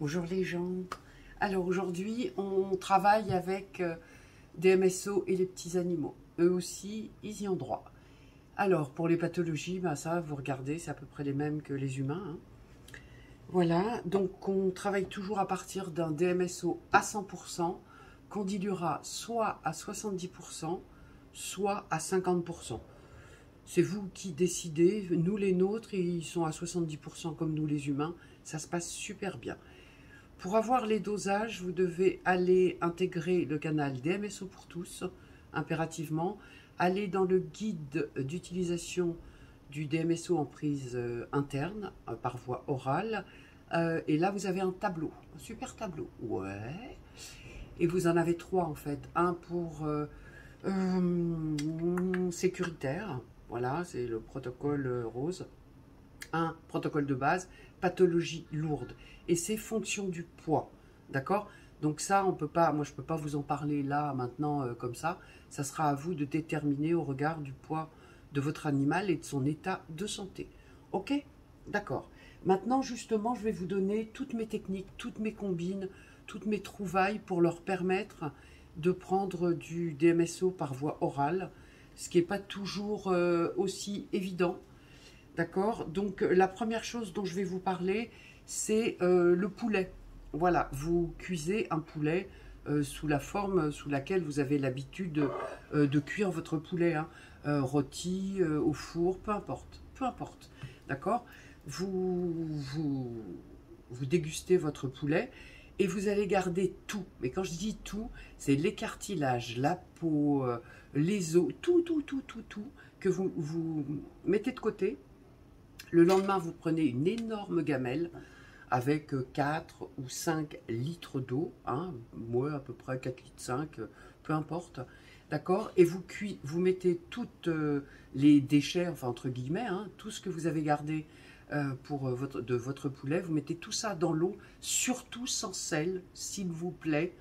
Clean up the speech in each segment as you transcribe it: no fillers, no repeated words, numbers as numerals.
Bonjour les gens. Alors aujourd'hui, on travaille avec des MSO et les petits animaux. Eux aussi, ils y ont droit. Alors pour les pathologies, bah ça, vous regardez, c'est à peu près les mêmes que les humains, hein. Voilà, donc on travaille toujours à partir d'un DMSO à 100%, qu'on diluera soit à 70%, soit à 50%. C'est vous qui décidez. Nous, les nôtres, ils sont à 70% comme nous, les humains. Ça se passe super bien. Pour avoir les dosages, vous devez aller intégrer le canal DMSO pour tous, impérativement. Aller dans le guide d'utilisation du DMSO en prise interne, par voie orale. Et là, vous avez un tableau, un super tableau. Ouais. Et vous en avez trois, en fait. Un pour sécuritaire. Voilà, c'est le protocole rose. Un protocole de base, pathologie lourde. Et c'est fonction du poids. D'accord? Donc ça, on peut pas, moi je ne peux pas vous en parler là, maintenant, comme ça. Ça sera à vous de déterminer au regard du poids de votre animal et de son état de santé. Ok? D'accord. Maintenant, justement, je vais vous donner toutes mes techniques, toutes mes combines, toutes mes trouvailles pour leur permettre de prendre du DMSO par voie orale, ce qui n'est pas toujours aussi évident. D'accord? Donc la première chose dont je vais vous parler, c'est le poulet. Voilà, vous cuisez un poulet sous la forme sous laquelle vous avez l'habitude de cuire votre poulet, hein. Rôti, au four, peu importe. Peu importe. D'accord? Vous dégustez votre poulet et vous allez garder tout. Mais quand je dis tout, c'est les cartilages, la peau, les os, tout que vous mettez de côté. Le lendemain, vous prenez une énorme gamelle avec 4 ou 5 litres d'eau, hein, moi à peu près 4 litres 5, peu importe, d'accord? Et vous mettez toutes les déchets, enfin entre guillemets, hein, tout ce que vous avez gardé de votre poulet, vous mettez tout ça dans l'eau, surtout sans sel, s'il vous plaît.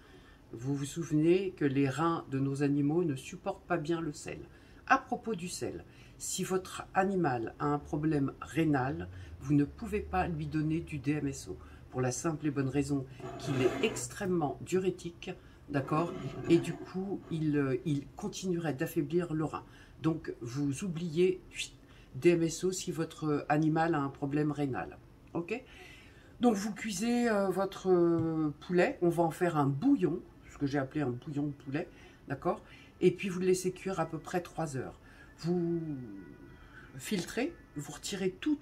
Vous vous souvenez que les reins de nos animaux ne supportent pas bien le sel. À propos du sel, si votre animal a un problème rénal, vous ne pouvez pas lui donner du DMSO, pour la simple et bonne raison qu'il est extrêmement diurétique, d'accord? Et du coup, il continuerait d'affaiblir le rein. Donc, vous oubliez DMSO si votre animal a un problème rénal, ok? Donc, vous cuisez votre poulet, on va en faire un bouillon, ce que j'ai appelé un bouillon de poulet, d'accord? Et puis, vous le laissez cuire à peu près 3 heures. Vous filtrez, vous retirez tout.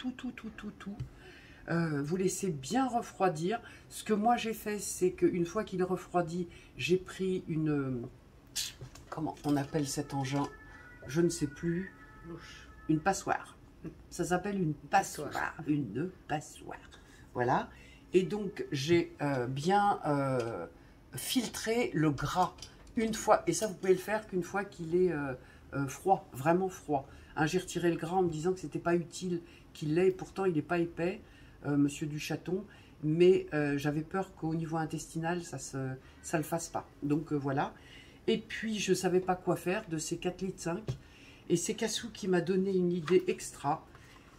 Vous laissez bien refroidir. Ce que moi j'ai fait, c'est qu'une fois qu'il est refroidi, j'ai pris une... Comment on appelle cet engin? Je ne sais plus. Une passoire. Ça s'appelle une passoire. Une passoire. Voilà. Et donc j'ai bien filtré le gras une fois. Et ça, vous pouvez le faire qu'une fois qu'il est froid, vraiment froid. Hein, j'ai retiré le gras en me disant que c'était pas utile qu'il l'ait. Pourtant, il n'est pas épais, monsieur Duchaton. Mais j'avais peur qu'au niveau intestinal, ça le fasse pas. Donc voilà. Et puis, je ne savais pas quoi faire de ces 4 litres 5. Et c'est Cassou qui m'a donné une idée extra.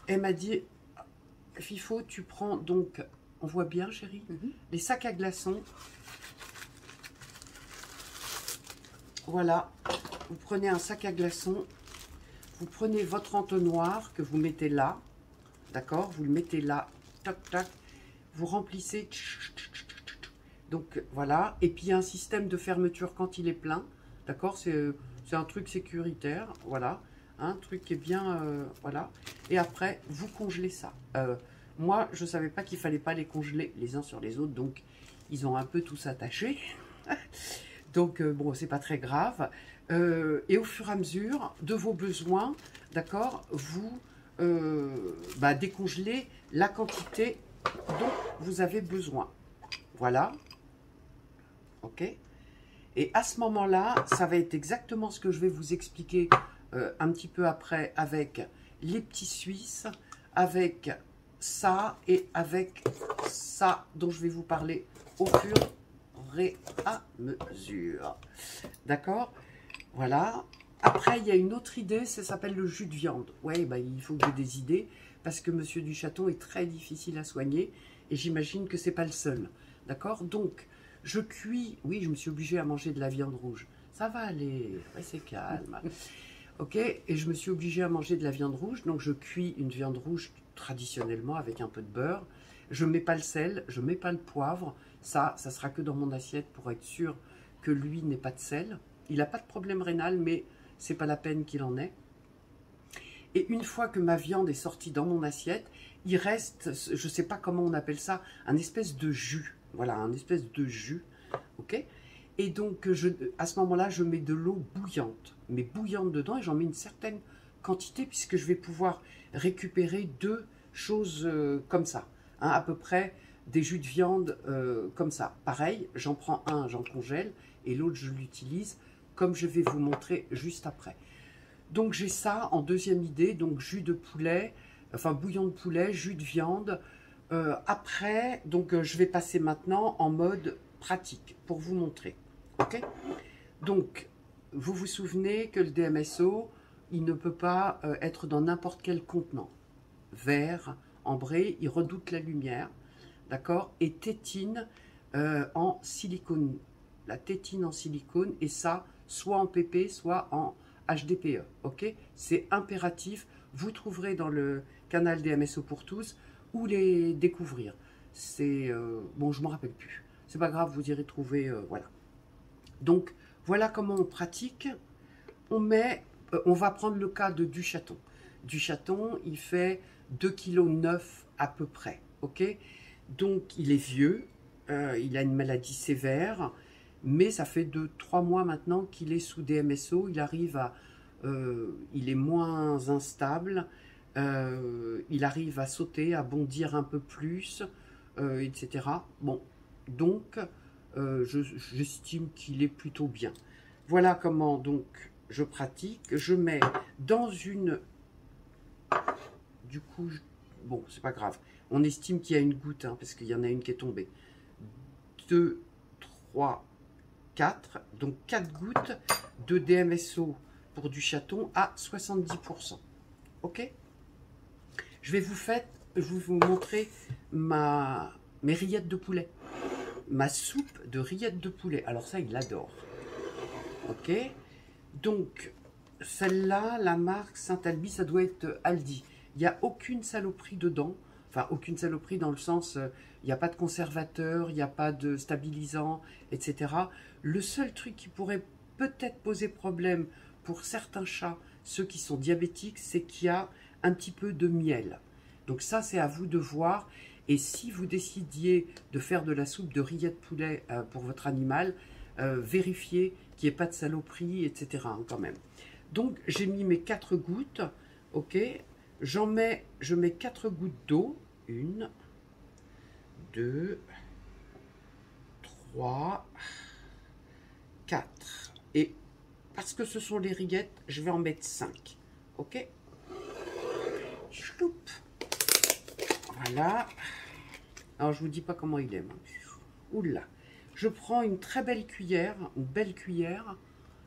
Elle m'a dit, Fifo, tu prends donc, on voit bien chérie, les sacs à glaçons. Voilà, vous prenez un sac à glaçons, vous prenez votre entonnoir que vous mettez là, d'accord? Vous le mettez là, tac, vous remplissez, donc voilà. Et puis il y a un système de fermeture quand il est plein, d'accord? C'est un truc sécuritaire, voilà. Un truc qui est bien, voilà. Et après, vous congelez ça. Moi, je ne savais pas qu'il ne fallait pas les congeler les uns sur les autres, donc ils ont un peu tous attaché. Donc, bon, c'est pas très grave. Et au fur et à mesure de vos besoins, d'accord, vous décongelez la quantité dont vous avez besoin. Voilà. Ok. Et à ce moment-là, ça va être exactement ce que je vais vous expliquer un petit peu après avec les petits Suisses, avec ça et avec ça dont je vais vous parler au fur et à mesure. D'accord? Voilà. Après, il y a une autre idée, ça s'appelle le jus de viande. Ouais, il faut que j'ai des idées, parce que monsieur Duchaton est très difficile à soigner, et j'imagine que c'est pas le seul. D'accord? Donc, je cuis, oui, je me suis obligée à manger de la viande rouge. Ça va aller, c'est calme. Ok, et je me suis obligée à manger de la viande rouge, donc je cuis une viande rouge traditionnellement avec un peu de beurre. Je ne mets pas le sel, je ne mets pas le poivre. Ça sera que dans mon assiette pour être sûr que lui n'ait pas de sel. Il n'a pas de problème rénal, mais c'est pas la peine qu'il en ait. Et une fois que ma viande est sortie dans mon assiette, il reste, je ne sais pas comment on appelle ça, un espèce de jus. Voilà, un espèce de jus. Ok? Et donc, à ce moment-là, je mets de l'eau bouillante, mais bouillante dedans, et j'en mets une certaine quantité, puisque je vais pouvoir récupérer deux choses comme ça. Hein, à peu près des jus de viande comme ça. Pareil, j'en prends un, j'en congèle, et l'autre, je l'utilise, comme je vais vous montrer juste après. Donc, j'ai ça en deuxième idée, donc jus de poulet, enfin bouillon de poulet, jus de viande. Après, donc je vais passer maintenant en mode pratique pour vous montrer. Ok? Donc, vous vous souvenez que le DMSO, il ne peut pas être dans n'importe quel contenant. Verre, ambré, il redoute la lumière, d'accord? Et tétine en silicone. La tétine en silicone, et ça, soit en PP, soit en HDPE, ok? C'est impératif. Vous trouverez dans le canal DMSO pour tous où les découvrir. C'est bon, je ne me rappelle plus. C'est pas grave, vous irez trouver, voilà. Donc, voilà comment on pratique. On va prendre le cas de du chaton. Du chaton, il fait 2,9 kg à peu près, ok? Donc, il est vieux, il a une maladie sévère, mais ça fait 2-3 mois maintenant qu'il est sous DMSO. Il arrive à... il est moins instable, il arrive à sauter, à bondir un peu plus, etc. Bon, donc... j'estime qu'il est plutôt bien. Voilà comment donc je pratique. Je mets dans une... Du coup, bon, c'est pas grave. On estime qu'il y a une goutte, hein, parce qu'il y en a une qui est tombée. 2, 3, 4. Donc 4 gouttes de DMSO pour du chaton à 70%. Ok? Je vais vous montrer mes rillettes de poulet. Ma soupe de rillettes de poulet. Alors ça, il adore. Ok. Donc, celle-là, la marque Saint-Albi, ça doit être Aldi. Il n'y a aucune saloperie dedans. Enfin, aucune saloperie dans le sens, il n'y a pas de conservateur, il n'y a pas de stabilisant, etc. Le seul truc qui pourrait peut-être poser problème pour certains chats, ceux qui sont diabétiques, c'est qu'il y a un petit peu de miel. Donc ça, c'est à vous de voir. Et si vous décidiez de faire de la soupe de rillettes de poulet pour votre animal, vérifiez qu'il n'y ait pas de saloperie, etc. hein, quand même. Donc, j'ai mis mes 4 gouttes, ok. Je mets 4 gouttes d'eau. 1, 2, 3, 4. Et parce que ce sont les rillettes, je vais en mettre 5. Ok. Chloup. Voilà. Alors, je vous dis pas comment il aime. Oula. Je prends une très belle cuillère, une belle cuillère.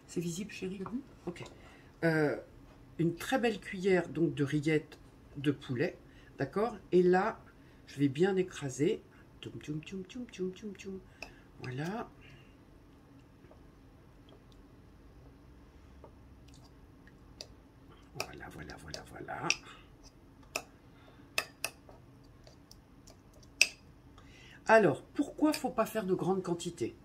C'est visible, chérie? Ok. Une très belle cuillère donc de rillettes de poulet, d'accord? Et là, je vais bien écraser. Tchoum, tchoum, tchoum, tchoum, tchoum, tchoum, tchoum. Voilà. Voilà, voilà, voilà, voilà. Alors, pourquoi il ne faut pas faire de grandes quantités?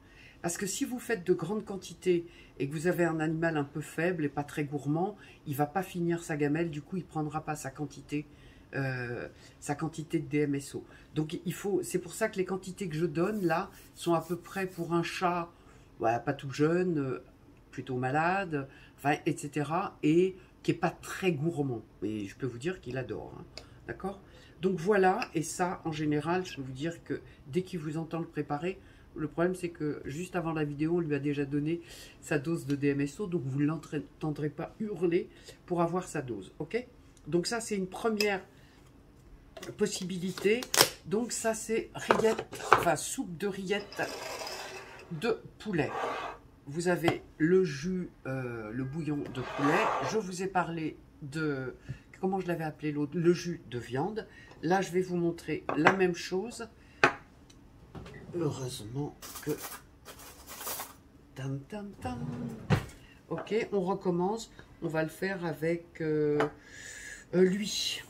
Parce que si vous faites de grandes quantités et que vous avez un animal un peu faible et pas très gourmand, il ne va pas finir sa gamelle, du coup il ne prendra pas sa quantité de DMSO. Donc c'est pour ça que les quantités que je donne là sont à peu près pour un chat, voilà, pas tout jeune, plutôt malade, enfin, etc. et qui n'est pas très gourmand. Mais je peux vous dire qu'il adore, hein, d'accord? Donc voilà, et ça, en général, je peux vous dire que dès qu'il vous entend le préparer, le problème c'est que juste avant la vidéo, on lui a déjà donné sa dose de DMSO, donc vous ne l'entendrez pas hurler pour avoir sa dose, ok? Donc ça, c'est une première possibilité. Donc ça, c'est rillettes, enfin soupe de rillettes de poulet. Vous avez le jus, le bouillon de poulet. Je vous ai parlé de... Comment je l'avais appelé l'autre? Le jus de viande. Là, je vais vous montrer la même chose. Heureusement que... Tam, tam, tam. Ok, on recommence. On va le faire avec lui.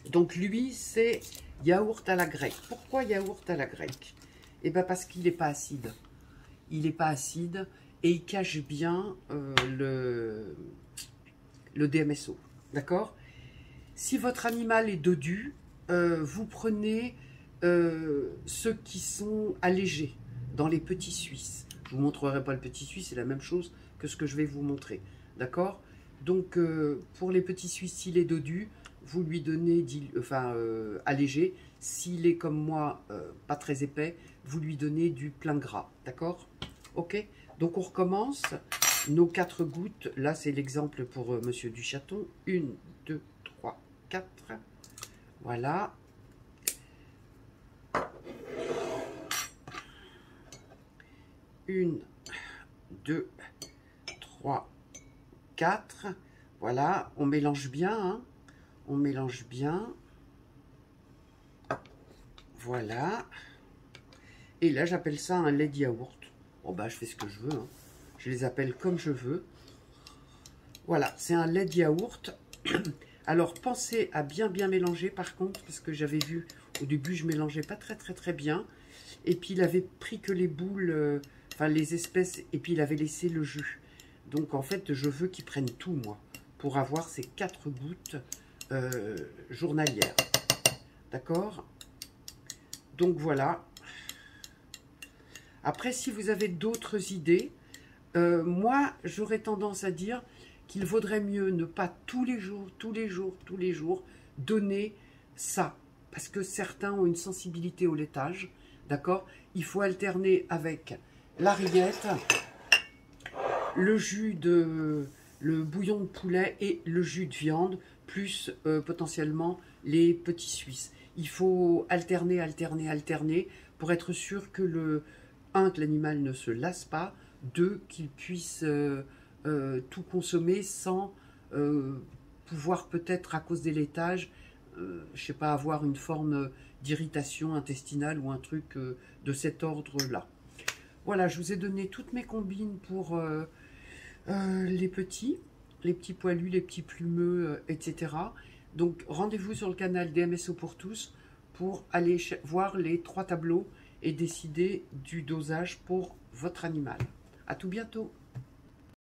Donc lui, c'est yaourt à la grecque. Pourquoi yaourt à la grecque? Eh bien parce qu'il n'est pas acide. Il n'est pas acide et il cache bien le DMSO. D'accord? Si votre animal est dodu, vous prenez ceux qui sont allégés dans les petits Suisses. Je vous montrerai pas le petit Suisse, c'est la même chose que ce que je vais vous montrer. D'accord? Donc, pour les petits Suisses, s'il est dodu, vous lui donnez allégé. S'il est comme moi, pas très épais, vous lui donnez du plein gras. D'accord? Ok? Donc, on recommence. Nos 4 gouttes, là, c'est l'exemple pour Monsieur Duchaton. 1, 2, 3, 4. Voilà. 1, 2, 3, 4. Voilà, on mélange bien, hein. On mélange bien. Voilà. Et là, j'appelle ça un lait de yaourt. Bon, bah, je fais ce que je veux, hein. Je les appelle comme je veux. Voilà, c'est un lait de yaourt. Alors, pensez à bien mélanger, par contre, parce que j'avais vu, au début, je mélangeais pas très bien. Et puis, il avait pris que les boules, les espèces, et puis il avait laissé le jus. Donc, en fait, je veux qu'il prenne tout, moi, pour avoir ces 4 gouttes journalières. D'accord? Donc, voilà. Après, si vous avez d'autres idées, moi, j'aurais tendance à dire qu'il vaudrait mieux ne pas tous les jours donner ça. Parce que certains ont une sensibilité au laitage, d'accord? Il faut alterner avec la rillette, le bouillon de poulet et le jus de viande, plus potentiellement les petits Suisses. Il faut alterner pour être sûr que que l'animal ne se lasse pas, 2, qu'il puisse tout consommer sans pouvoir peut-être, à cause des laitages, je sais pas, avoir une forme d'irritation intestinale ou un truc de cet ordre-là. Voilà, je vous ai donné toutes mes combines pour les petits poilus, les petits plumeux, etc. Donc, rendez-vous sur le canal DMSO pour tous pour aller voir les 3 tableaux et décider du dosage pour votre animal. À tout bientôt.